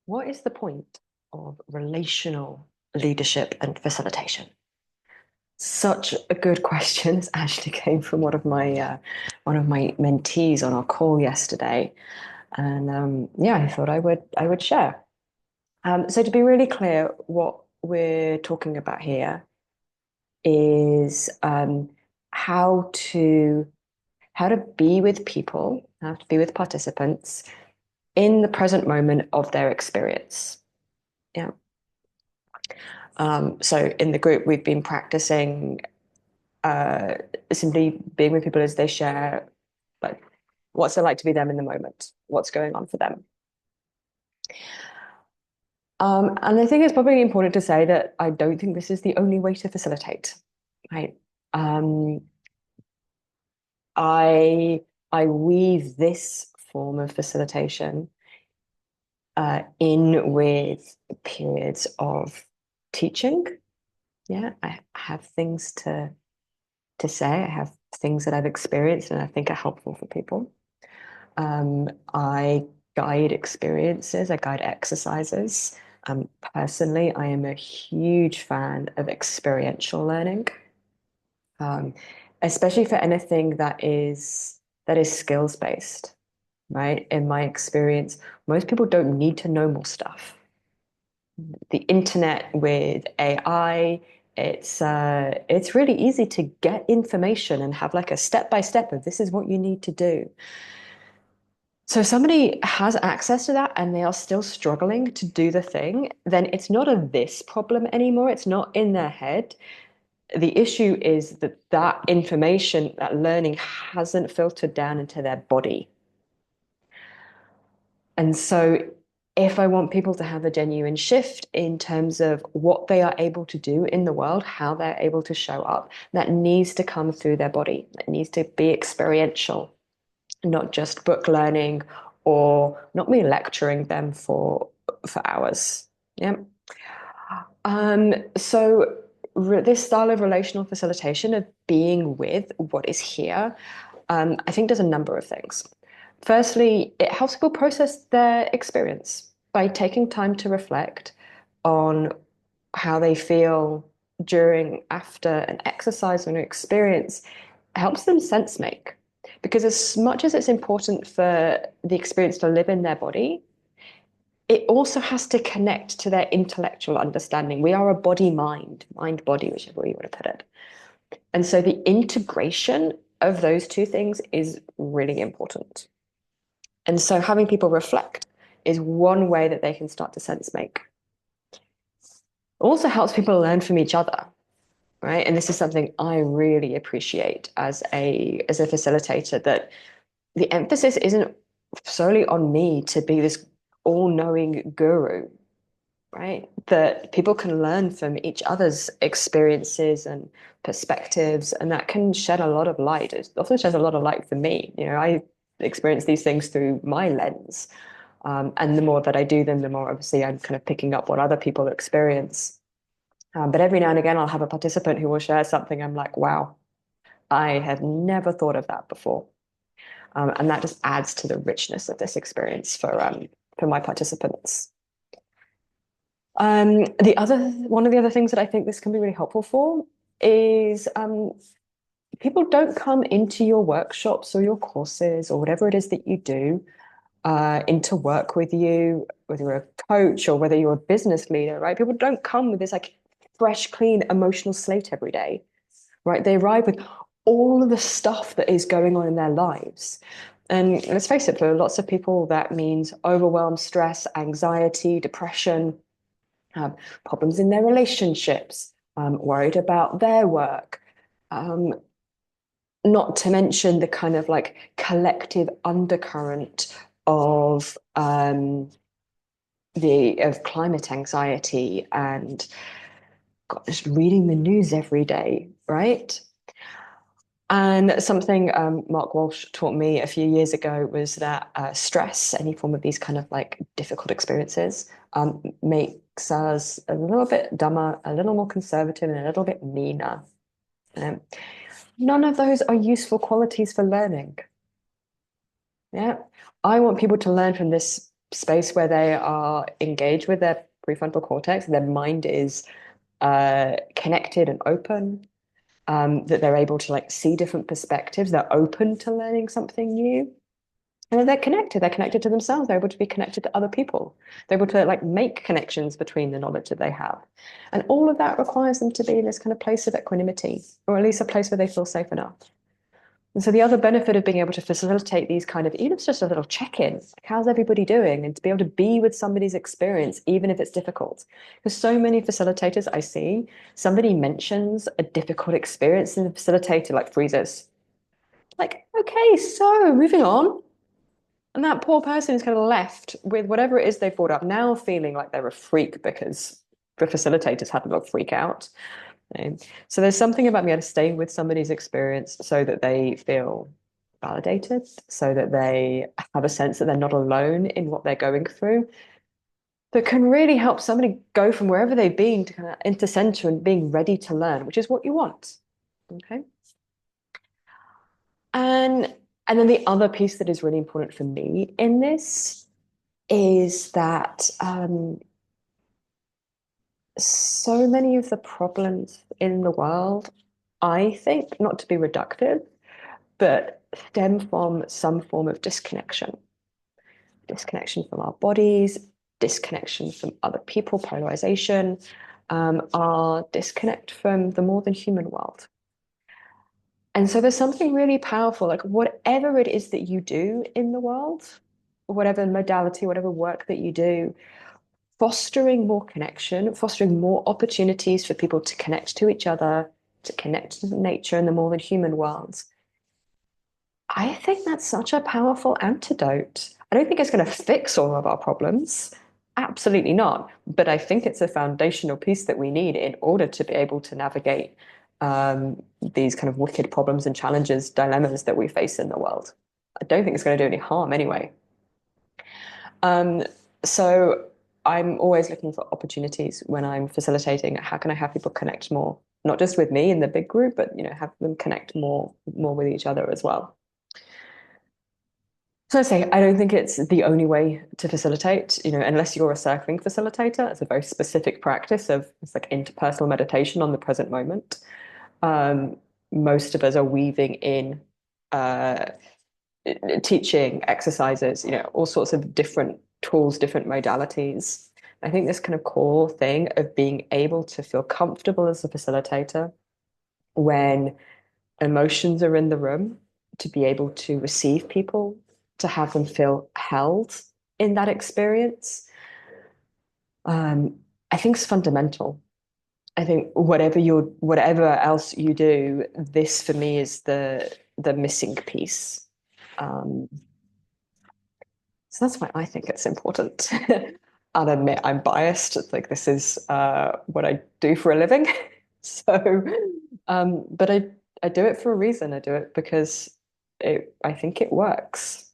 What is the point of relational leadership and facilitation? Such a good question. This actually came from one of my mentees on our call yesterday, and yeah, I thought I would share. So to be really clear, what we're talking about here is how to how to be with people, how to be with participants in the present moment of their experience. Yeah. So in the group, we've been practicing uh, simply being with people as they share, like, what's it like to be them in the moment, what's going on for them. And I think it's probably important to say that I don't think this is the only way to facilitate, right? Um, I I weave this form of facilitation in with periods of teaching. Yeah, I have things to say. I have things that I've experienced and I think are helpful for people. I guide experiences, I guide exercises. Personally, I am a huge fan of experiential learning, um, especially for anything that is skills based, right? In my experience, most people don't need to know more stuff. The internet with AI, it's really easy to get information and have like a step by step of this is what you need to do. So if somebody has access to that and they are still struggling to do the thing, then it's not a this problem anymore. It's not in their head. The issue is that that information, that learning hasn't filtered down into their body. And so if I want people to have a genuine shift in terms of what they are able to do in the world, how they're able to show up, that needs to come through their body. It needs to be experiential, not just book learning or not me lecturing them for hours. Yeah. So this style of relational facilitation of being with what is here, I think does a number of things. Firstly, it helps people process their experience by taking time to reflect on how they feel during, after an exercise or an experience, helps them sense make. Because as much as it's important for the experience to live in their body, it also has to connect to their intellectual understanding. We are a body mind body, whichever way you want to put it. And so the integration of those two things is really important. And so having people reflect is one way that they can start to sense make. It also helps people learn from each other, right? And this is something I really appreciate as a facilitator, that the emphasis isn't solely on me to be this all-knowing guru, right? That people can learn from each other's experiences and perspectives, and that can shed a lot of light. It often sheds a lot of light for me. I experience these things through my lens. And the more that I do them, the more obviously I'm kind of picking up what other people experience. But every now and again, I'll have a participant who will share something. I'm like, wow, I have never thought of that before. And that just adds to the richness of this experience for my participants. The other one of the other things that I think this can be really helpful for is people don't come into your workshops or your courses or whatever it is that you do into work with you, whether you're a coach or whether you're a business leader, right? People don't come with this like fresh, clean emotional slate every day, right? They arrive with all of the stuff that is going on in their lives. And let's face it, for lots of people, that means overwhelm, stress, anxiety, depression, problems in their relationships, worried about their work, um, not to mention the kind of like collective undercurrent of climate anxiety and God, just reading the news every day, right? And something Mark Walsh taught me a few years ago was that stress, any form of these kind of like difficult experiences, makes us a little bit dumber, a little more conservative, and a little bit meaner. Um, None of those are useful qualities for learning. Yeah. I want people to learn from this space where they are engaged with their prefrontal cortex, their mind is connected and open, that they're able to like see different perspectives, they're open to learning something new. And then they're connected to themselves, they're able to be connected to other people. They're able to like make connections between the knowledge that they have. And all of that requires them to be in this kind of place of equanimity, or at least a place where they feel safe enough. And so the other benefit of being able to facilitate these kind of, even if it's just a little check-in, like how's everybody doing? And to be able to be with somebody's experience, even if it's difficult. Because so many facilitators I see, somebody mentions a difficult experience and the facilitator like freezes. Like, okay, so moving on. And that poor person is kind of left with whatever it is they brought up, now feeling like they're a freak because the facilitators had a little freak out. So there's something about being able to stay with somebody's experience so that they feel validated, so that they have a sense that they're not alone in what they're going through, that can really help somebody go from wherever they've been to kind of into center and being ready to learn, which is what you want. Okay. And and then the other piece that is really important for me in this is that so many of the problems in the world, I think, not to be reductive, but stem from some form of disconnection. Disconnection from our bodies, disconnection from other people, polarization, our disconnect from the more than human world. And so there's something really powerful, like whatever it is that you do in the world, whatever modality, whatever work that you do, fostering more connection, fostering more opportunities for people to connect to each other, to connect to nature and the more than human worlds. I think that's such a powerful antidote. I don't think it's going to fix all of our problems. Absolutely not. But I think it's a foundational piece that we need in order to be able to navigate these kind of wicked problems and challenges, dilemmas that we face in the world. I don't think it's going to do any harm anyway. Um, so I'm always looking for opportunities when I'm facilitating. How can I have people connect more, not just with me in the big group, but have them connect more with each other as well. So I say, I don't think it's the only way to facilitate, unless you're a circling facilitator. It's a very specific practice of it's like interpersonal meditation on the present moment. Um, Most of us are weaving in uh, teaching exercises, all sorts of different tools, different modalities. I think this kind of core thing of being able to feel comfortable as a facilitator when emotions are in the room, to be able to receive people, to have them feel held in that experience, um, I think is fundamental. I think whatever else you do, this for me is the missing piece. Um, so that's why I think it's important. I'll admit I'm biased. It's like this is what I do for a living. So, but I do it for a reason. I do it because I think it works.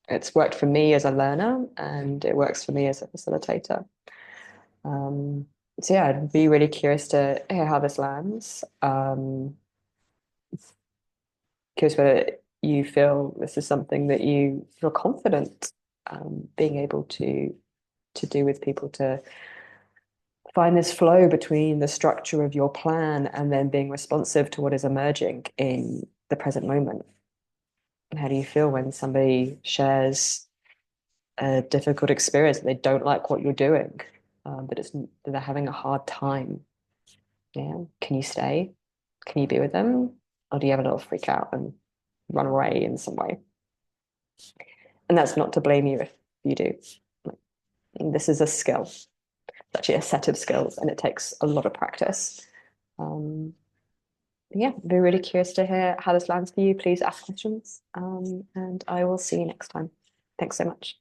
It's worked for me as a learner, and it works for me as a facilitator. Um, so yeah, I'd be really curious to hear how this lands. Curious whether you feel this is something that you feel confident being able to do with people, to find this flow between the structure of your plan and then being responsive to what is emerging in the present moment. And how do you feel when somebody shares a difficult experience that they don't like what you're doing, but they're having a hard time? Yeah, can you stay? Can you be with them, or do you have a little freak out and run away in some way? And that's not to blame you if you do. This is a skill. It's actually a set of skills, and it takes a lot of practice. Um, yeah, I'd be really curious to hear how this lands for you. Please ask questions, and I will see you next time. Thanks so much.